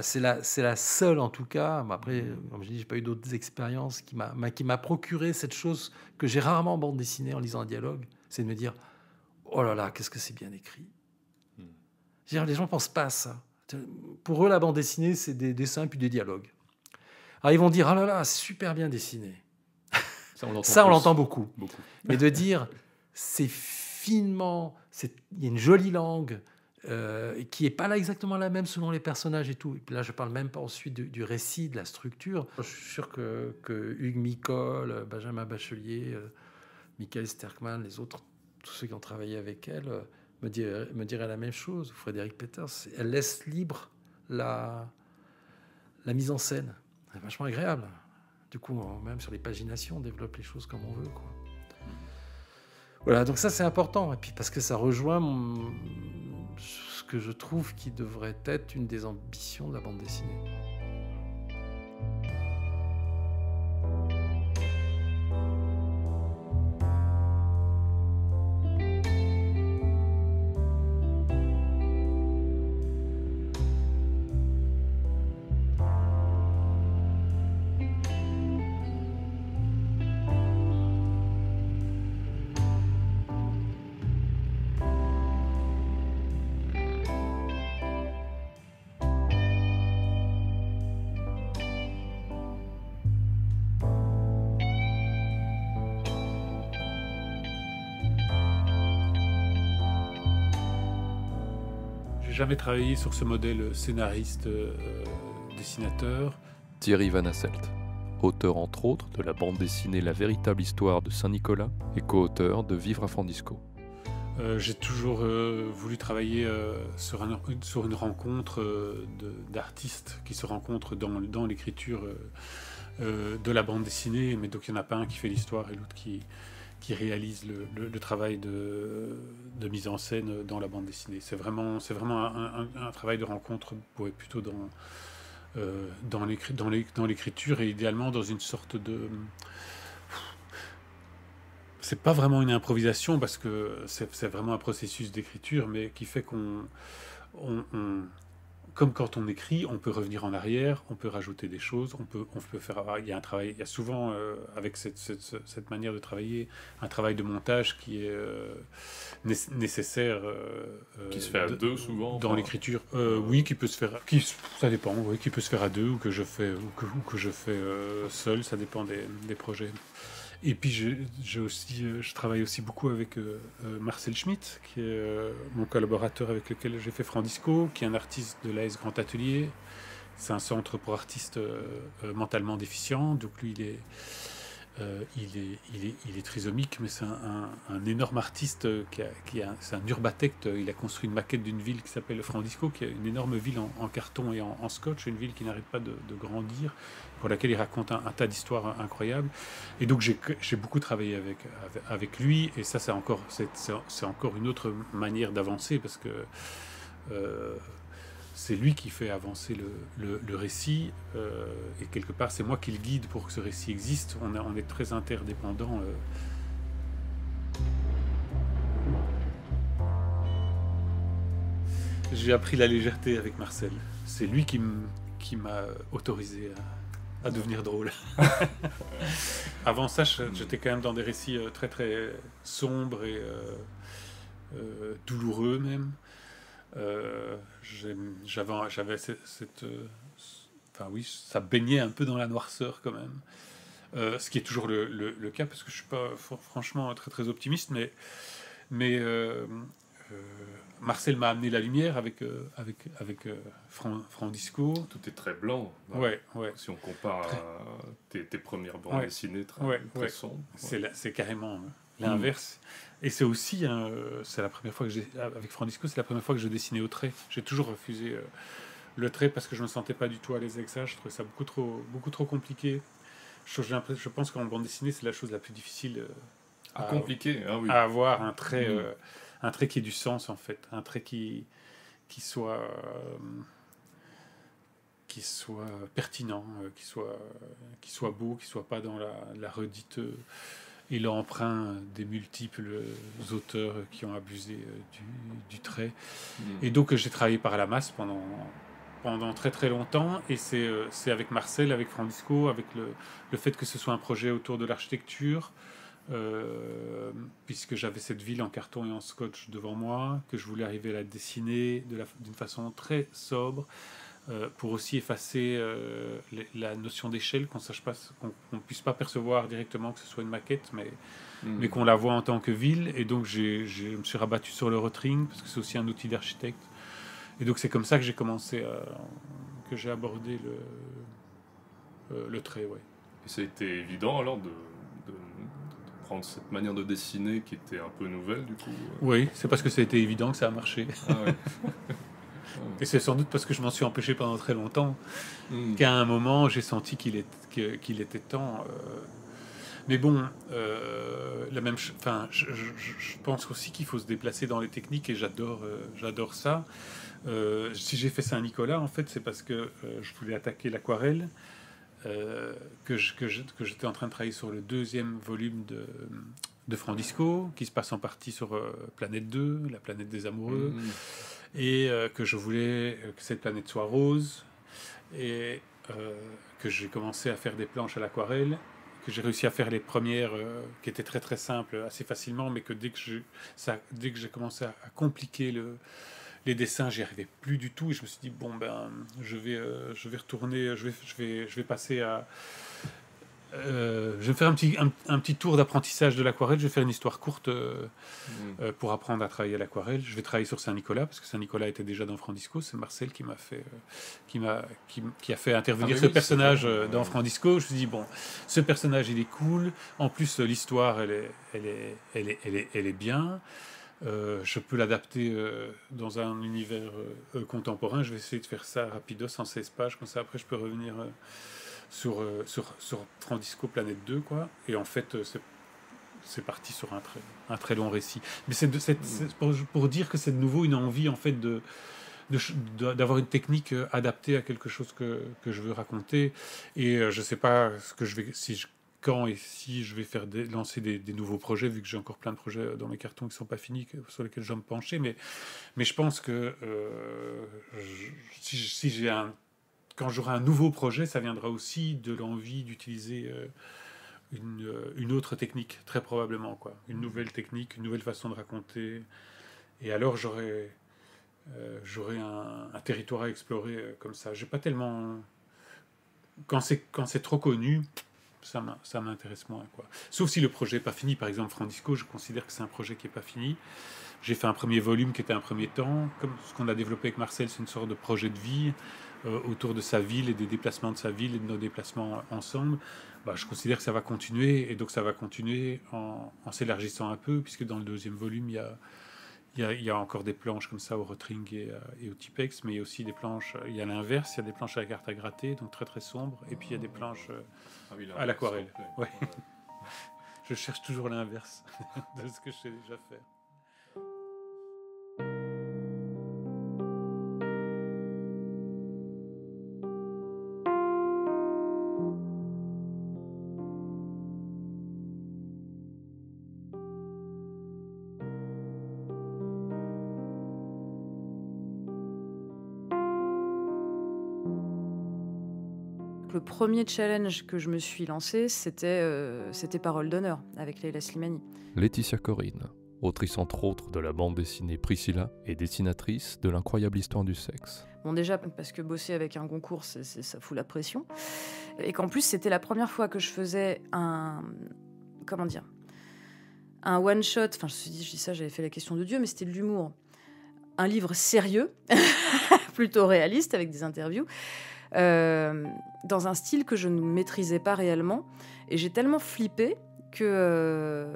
c'est la seule en tout cas. Mais après, comme je dis, j'ai pas eu d'autres expériences qui m'a procuré cette chose que j'ai rarement en bande dessinée en lisant un dialogue, c'est de me dire oh là là, qu'est-ce que c'est bien écrit. Je veux dire, les gens pensent pas à ça. Pour eux, la bande dessinée, c'est des dessins puis des dialogues. Alors ils vont dire ah là là, c'est super bien dessiné. Ça, on l'entend beaucoup. Mais de dire c'est finement, il y a une jolie langue qui n'est pas là exactement la même selon les personnages et tout. Et puis là, je parle même pas ensuite du récit, de la structure. Je suis sûr que Hugues Micol, Benjamin Bachelier, Michael Sterkman, les autres, tous ceux qui ont travaillé avec elle, me diraient la même chose. Frédéric Peters, elle laisse libre la mise en scène. C'est vachement agréable. Du coup, même sur les paginations, on développe les choses comme on veut, quoi. Voilà, donc ça c'est important. Et puis parce que ça rejoint ce que je trouve qui devrait être une des ambitions de la bande dessinée.
J'ai jamais travaillé sur ce modèle scénariste, dessinateur.
Thierry Van Asselt, auteur entre autres de la bande dessinée La véritable histoire de Saint-Nicolas et co-auteur de Vivre à Fandisco.
J'ai toujours voulu travailler sur une rencontre d'artistes qui se rencontrent dans l'écriture de la bande dessinée, mais donc il n'y en a pas un qui fait l'histoire et l'autre qui réalise le travail de mise en scène dans la bande dessinée. C'est vraiment un travail de rencontre plutôt dans l'écriture et idéalement dans une sorte de... C'est pas vraiment une improvisation parce que c'est vraiment un processus d'écriture, mais qui fait qu'on... Comme quand on écrit, on peut revenir en arrière, on peut rajouter des choses, on peut faire. Il y a un travail, il y a souvent avec cette manière de travailler un travail de montage qui est nécessaire.
Qui se fait à deux souvent.
Dans l'écriture, oui, qui peut se faire. Ça dépend, oui, qui peut se faire à deux ou que je fais seul, ça dépend des projets. Et puis je travaille aussi beaucoup avec Marcel Schmitt, qui est mon collaborateur avec lequel j'ai fait Frandisco, qui est un artiste de l'AS Grand Atelier. C'est un centre pour artistes mentalement déficients. Donc lui, il est trisomique, mais c'est un énorme artiste c'est un urbatecte. Il a construit une maquette d'une ville qui s'appelle Frandisco, qui est une énorme ville en carton et en scotch, une ville qui n'arrête pas de grandir, pour laquelle il raconte un tas d'histoires incroyables. Et donc j'ai beaucoup travaillé avec lui, et ça c'est encore une autre manière d'avancer, parce que c'est lui qui fait avancer le récit, et quelque part c'est moi qui le guide pour que ce récit existe. On est très interdépendants. J'ai appris la légèreté avec Marcel. C'est lui qui m'a autorisé à devenir drôle. Avant ça, j'étais quand même dans des récits très très sombres et douloureux même. J'avais cette enfin oui, ça baignait un peu dans la noirceur quand même, ce qui est toujours le cas, parce que je suis pas franchement très très optimiste, mais Marcel m'a amené la lumière avec Frandisco.
Tout est très blanc.
Ouais.
Si on compare à tes premières bandes dessinées très sombres.
C'est carrément l'inverse. Et c'est aussi, c'est la première fois que avec Frandisco, c'est la première fois que je dessinais au trait. J'ai toujours refusé le trait parce que je me sentais pas du tout à l'aise avec ça. Je trouvais ça beaucoup trop compliqué. Je pense qu'en bande dessinée, c'est la chose la plus difficile
compliqué, ah oui.
à avoir, un trait qui ait du sens, en fait. Un trait qui soit pertinent, qui soit beau, qui soit pas dans la redite et l'emprunt des multiples auteurs qui ont abusé du trait. Et donc j'ai travaillé par la masse pendant très très longtemps, et c'est avec Marcel, avec Francisco, avec le fait que ce soit un projet autour de l'architecture, puisque j'avais cette ville en carton et en scotch devant moi, que je voulais arriver à la dessiner d'une façon très sobre, pour aussi effacer la notion d'échelle, qu'on ne puisse pas percevoir directement que ce soit une maquette, mais qu'on la voit en tant que ville. Et donc je me suis rabattu sur le rotring, parce que c'est aussi un outil d'architecte. Et donc c'est comme ça que que j'ai abordé le trait. Ouais.
Et ça a été évident alors de prendre cette manière de dessiner qui était un peu nouvelle du coup.
Oui, c'est parce que ça a été évident que ça a marché.
Ah ouais.
Et c'est sans doute parce que je m'en suis empêché pendant très longtemps qu'à un moment j'ai senti qu'il était temps. Mais bon, je pense aussi qu'il faut se déplacer dans les techniques, et j'adore ça. Si j'ai fait Saint-Nicolas, en fait, c'est parce que je voulais attaquer l'aquarelle, que j'étais en train de travailler sur le 2e volume de Francisco, qui se passe en partie sur Planète 2, la planète des amoureux, et que je voulais que cette planète soit rose, et que j'ai commencé à faire des planches à l'aquarelle, que j'ai réussi à faire les premières qui étaient très très simples assez facilement, mais que dès que j'ai commencé à compliquer les dessins, j'y arrivais plus du tout, et je me suis dit bon ben je vais retourner, je vais passer à je vais faire un petit tour d'apprentissage de l'aquarelle. Je vais faire une histoire courte pour apprendre à travailler à l'aquarelle. Je vais travailler sur Saint-Nicolas, parce que Saint-Nicolas était déjà dans Francisco. C'est Marcel qui a fait intervenir ce personnage dans Francisco. Je me suis dit bon, ce personnage il est cool. En plus l'histoire elle est bien. Je peux l'adapter dans un univers contemporain. Je vais essayer de faire ça rapidos en 16 pages, comme ça après je peux revenir sur Francisco Planète 2, quoi. Et en fait c'est parti sur un très long récit. Mais c'est pour dire que c'est de nouveau une envie en fait d'avoir une technique adaptée à quelque chose que je veux raconter. Et je sais pas ce que je vais quand et si je vais lancer des nouveaux projets, vu que j'ai encore plein de projets dans mes cartons qui ne sont pas finis, sur lesquels je vais me pencher. Mais je pense que quand j'aurai un nouveau projet, ça viendra aussi de l'envie d'utiliser une autre technique, très probablement, quoi. Une nouvelle technique, une nouvelle façon de raconter. Et alors j'aurai un territoire à explorer comme ça. J'ai pas tellement... Quand c'est trop connu, ça m'intéresse moins, quoi. Sauf si le projet n'est pas fini. Par exemple, Francisco, je considère que c'est un projet qui n'est pas fini. J'ai fait un premier volume qui était un premier temps. Comme ce qu'on a développé avec Marcel, c'est une sorte de projet de vie autour de sa ville et des déplacements de sa ville et de nos déplacements ensemble. Je considère que ça va continuer, et donc ça va continuer en s'élargissant un peu, puisque dans le 2e volume, il y a encore des planches comme ça au Rotring et au Tipex, mais il y a aussi des planches, il y a l'inverse, il y a des planches à la carte à gratter, donc très très sombres, et puis il y a des planches à l'aquarelle. Ouais. Je cherche toujours l'inverse de ce que je sais déjà faire.
Le premier challenge que je me suis lancé, c'était Parole d'honneur, avec Leila Slimani.
Laetitia Corrine, autrice entre autres de la bande dessinée Priscilla et dessinatrice de l'incroyable histoire du sexe.
Bon, déjà, parce que bosser avec un Goncourt, ça fout la pression. Et qu'en plus, c'était la première fois que je faisais un one-shot. Enfin, je dis ça, j'avais fait La question de Dieu, mais c'était de l'humour. Un livre sérieux, plutôt réaliste, avec des interviews. Dans un style que je ne maîtrisais pas réellement, et j'ai tellement flippé que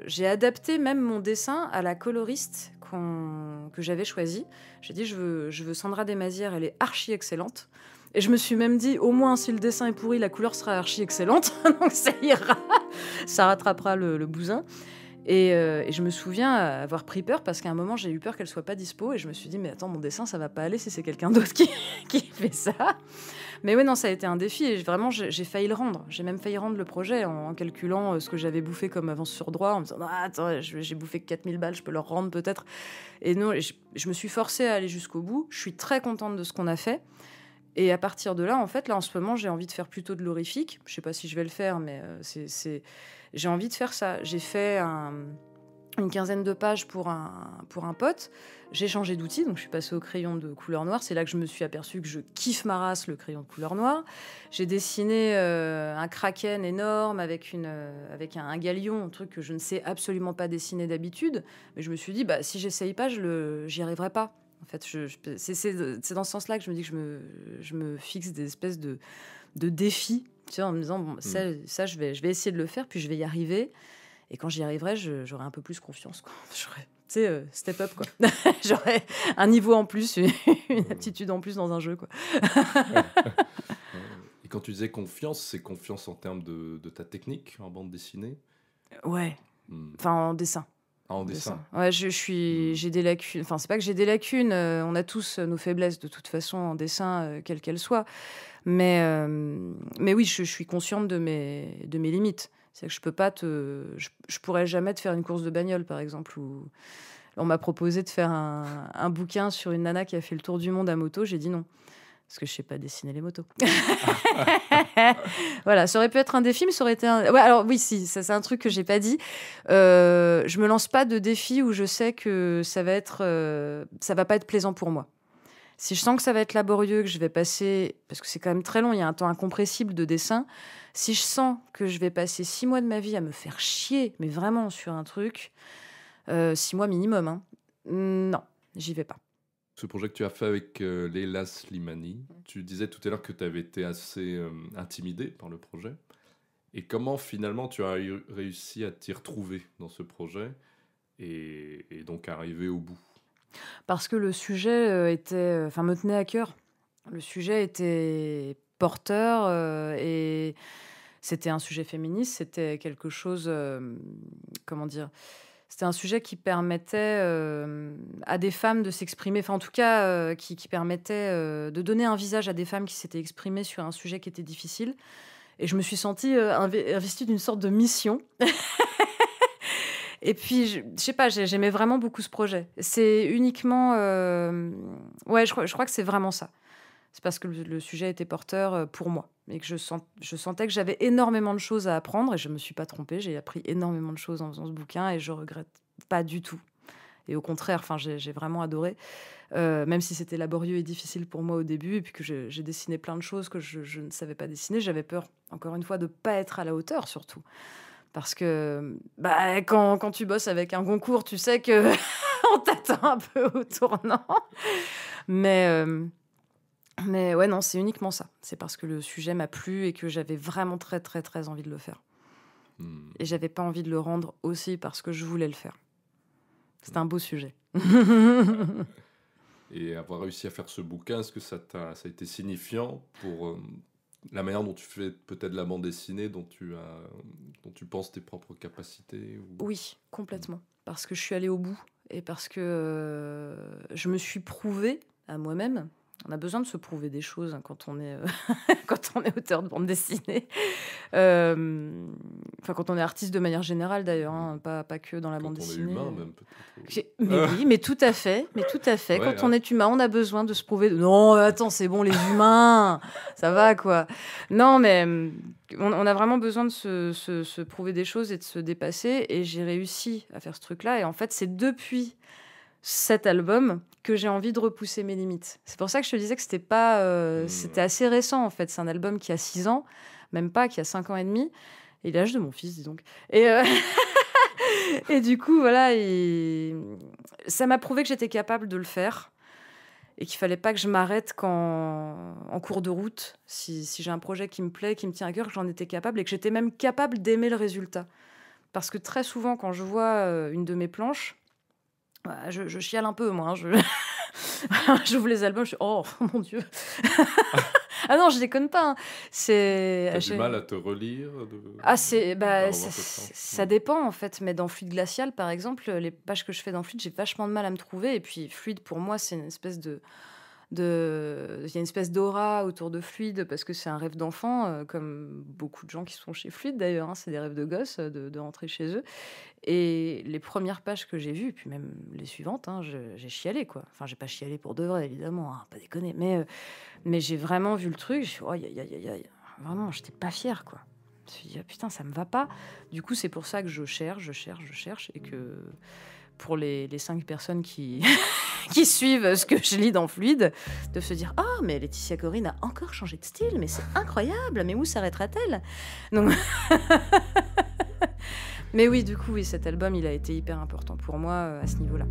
j'ai adapté même mon dessin à la coloriste que j'avais choisi. J'ai dit, je veux Sandra Desmazières, elle est archi excellente. Et je me suis même dit, au moins, si le dessin est pourri, la couleur sera archi excellente. Donc ça ira, ça rattrapera le bousin. Et je me souviens avoir pris peur parce qu'à un moment, j'ai eu peur qu'elle soit pas dispo. Et je me suis dit, mais attends, mon dessin, ça va pas aller si c'est quelqu'un d'autre qui fait ça. Mais oui, non, ça a été un défi. Et vraiment, j'ai failli le rendre. J'ai même failli rendre le projet en calculant ce que j'avais bouffé comme avance sur droit. En me disant, ah, attends, j'ai bouffé que 4000 balles, je peux leur rendre peut-être. Et non, je me suis forcée à aller jusqu'au bout. Je suis très contente de ce qu'on a fait. Et à partir de là, en fait, là, en ce moment, j'ai envie de faire plutôt de l'horrifique. Je sais pas si je vais le faire, mais j'ai envie de faire ça. J'ai fait une quinzaine de pages pour un pote. J'ai changé d'outil, donc je suis passée au crayon de couleur noire. C'est là que je me suis aperçue que je kiffe ma race, le crayon de couleur noire. J'ai dessiné un kraken énorme avec un galion, un truc que je ne sais absolument pas dessiner d'habitude. Mais je me suis dit, bah, si j'essaye pas, j'y arriverai pas. En fait, c'est dans ce sens-là que je me dis que je me fixe des espèces de défis, tu vois, en me disant, bon, ça je vais essayer de le faire, puis je vais y arriver. Et quand j'y arriverai, j'aurai un peu plus confiance, quoi. J'aurai, tu sais, step up, quoi. J'aurai un niveau en plus, une aptitude en plus dans un jeu, quoi.
Et quand tu disais confiance, c'est confiance en termes de ta technique en bande dessinée?
Ouais. Enfin, en dessin.
En dessin.
Ouais, j'ai des lacunes. Enfin, c'est pas que j'ai des lacunes. On a tous nos faiblesses de toute façon en dessin, quelles qu'elles soient. Mais oui, je suis consciente de mes limites. C'est que je peux pas je pourrais jamais te faire une course de bagnole, par exemple. Où on m'a proposé de faire un bouquin sur une nana qui a fait le tour du monde à moto. J'ai dit non. Parce que je sais pas dessiner les motos. Voilà, ça aurait pu être un défi, mais ça aurait été un... Ouais, alors oui, si, ça c'est un truc que j'ai pas dit. Je me lance pas de défi où je sais que ça va pas être plaisant pour moi. Si je sens que ça va être laborieux, que je vais passer... Parce que c'est quand même très long, il y a un temps incompressible de dessin. Si je sens que je vais passer 6 mois de ma vie à me faire chier, mais vraiment sur un truc, 6 mois minimum, hein, non, j'y vais pas.
Ce projet que tu as fait avec Leila Slimani, tu disais tout à l'heure que tu avais été assez intimidée par le projet. Et comment finalement tu as réussi à t'y retrouver dans ce projet et donc arriver au bout?
Parce que le sujet me tenait à cœur. Le sujet était porteur et c'était un sujet féministe. C'était quelque chose, comment dire, c'était un sujet qui permettait à des femmes de s'exprimer, enfin en tout cas qui permettait de donner un visage à des femmes qui s'étaient exprimées sur un sujet qui était difficile. Et je me suis sentie investie d'une sorte de mission. Et puis, je sais pas, j'aimais vraiment beaucoup ce projet. C'est uniquement... Ouais, je crois que c'est vraiment ça. C'est parce que le sujet était porteur pour moi. Et que je sentais que j'avais énormément de choses à apprendre. Et je me suis pas trompée. J'ai appris énormément de choses en faisant ce bouquin. Et je regrette pas du tout. Et au contraire, j'ai vraiment adoré. Même si c'était laborieux et difficile pour moi au début. Et puis que j'ai dessiné plein de choses que je ne savais pas dessiner. J'avais peur, encore une fois, de pas être à la hauteur, surtout. Parce que quand tu bosses avec un Goncourt, tu sais que on t'attend un peu au tournant. Mais ouais, non, c'est uniquement ça. C'est parce que le sujet m'a plu et que j'avais vraiment très, très, très envie de le faire. Et j'avais pas envie de le rendre aussi parce que je voulais le faire. C'est un beau sujet.
Et avoir réussi à faire ce bouquin, est-ce que ça a été signifiant pour... la manière dont tu fais peut-être la bande dessinée, dont tu penses tes propres capacités ou...
Oui, complètement. Parce que je suis allée au bout et parce que je me suis prouvée à moi-même. On a besoin de se prouver des choses quand on est auteur de bande dessinée. Quand on est artiste de manière générale d'ailleurs, hein, pas que dans la bande dessinée.
Quand on est humain même peut-être.
Mais oui, mais tout à fait. Ouais, quand on est humain, on a besoin de se prouver. Non, attends, c'est bon, les humains, ça va quoi. Non, mais on a vraiment besoin de se prouver des choses et de se dépasser. Et j'ai réussi à faire ce truc-là. Et en fait, c'est depuis cet album que j'ai envie de repousser mes limites. C'est pour ça que je te disais que c'était pas... C'était assez récent, en fait. C'est un album qui a 6 ans, même pas, qui a 5 ans et demi. Et il est l'âge de mon fils, dis donc. Et du coup, voilà, ça m'a prouvé que j'étais capable de le faire et qu'il fallait pas que je m'arrête en cours de route. Si j'ai un projet qui me plaît, qui me tient à cœur, que j'en étais capable et que j'étais même capable d'aimer le résultat. Parce que très souvent, quand je vois une de mes planches, Bah, je chiale un peu, moi. J'ouvre les albums, je suis oh mon Dieu. Ah non, je déconne pas. Hein.
T'as du mal à te relire
Ça dépend en fait. Mais dans Fluide Glacial, par exemple, les pages que je fais dans Fluide, j'ai vachement de mal à me trouver. Et puis Fluide, pour moi, c'est une espèce il y a une espèce d'aura autour de Fluide parce que c'est un rêve d'enfant, comme beaucoup de gens qui sont chez Fluide d'ailleurs. Hein, c'est des rêves de gosses de rentrer chez eux. Et les premières pages que j'ai vues, puis même les suivantes, hein, j'ai chialé quoi. Enfin, j'ai pas chialé pour de vrai évidemment, hein, pas déconner. Mais j'ai vraiment vu le truc. Je suis vraiment, j'étais pas fière quoi. Je me suis dit putain, ça me va pas. Du coup, c'est pour ça que je cherche et que pour les 5 personnes qui qui suivent ce que je lis dans Fluide, de se dire « Ah, mais Laetitia Corine a encore changé de style, mais c'est incroyable, mais où s'arrêtera-t-elle ?» Donc... Mais oui, du coup, oui, cet album, il a été hyper important pour moi à ce niveau-là.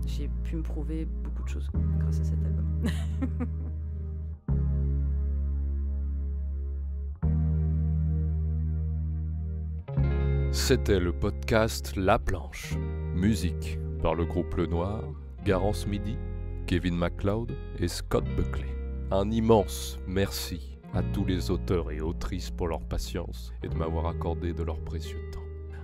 J'ai pu me prouver beaucoup de choses grâce à cet album.
C'était le podcast La Planche. Musique par le groupe Le Noir, Garance Midi, Kevin MacLeod et Scott Buckley. Un immense merci à tous les auteurs et autrices pour leur patience et de m'avoir accordé de leur précieux temps.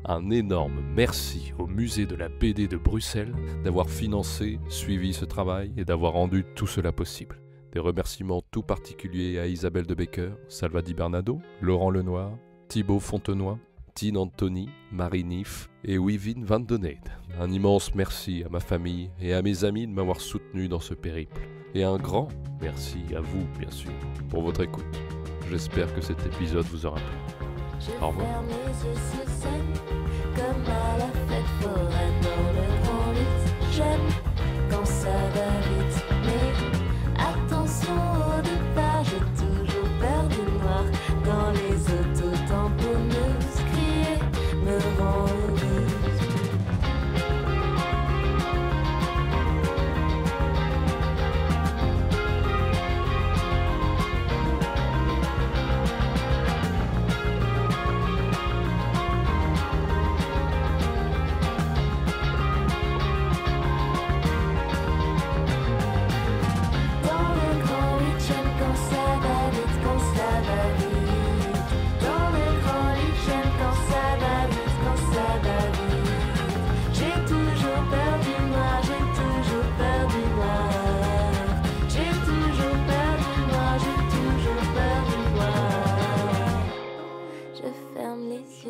Un énorme merci au Musée de la BD de Bruxelles d'avoir financé, suivi ce travail et d'avoir rendu tout cela possible. Des remerciements tout particuliers à Isabelle de Becker, Salva Di Bernardo, Laurent Lenoir, Thibaut Fontenoy, Tine Anthony, Marie Nif et Wivine Van Donade. Un immense merci à ma famille et à mes amis de m'avoir soutenu dans ce périple. Et un grand merci à vous, bien sûr, pour votre écoute. J'espère que cet épisode vous aura plu. Au revoir.
Ferme les yeux sur scène, comme à la fête foraine dans le grand 8. J'aime quand ça va vite, mais attention au départ, j'ai toujours peur du noir. Dans les autos tamponneuses, crier me rend heureuse.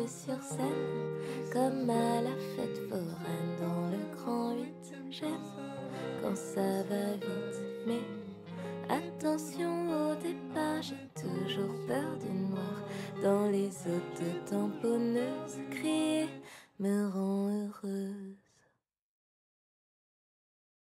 Sur scène, comme à la fête foraine dans le grand 8. J'aime quand ça va vite, mais attention au départ, j'ai toujours peur du noir. Dans les autos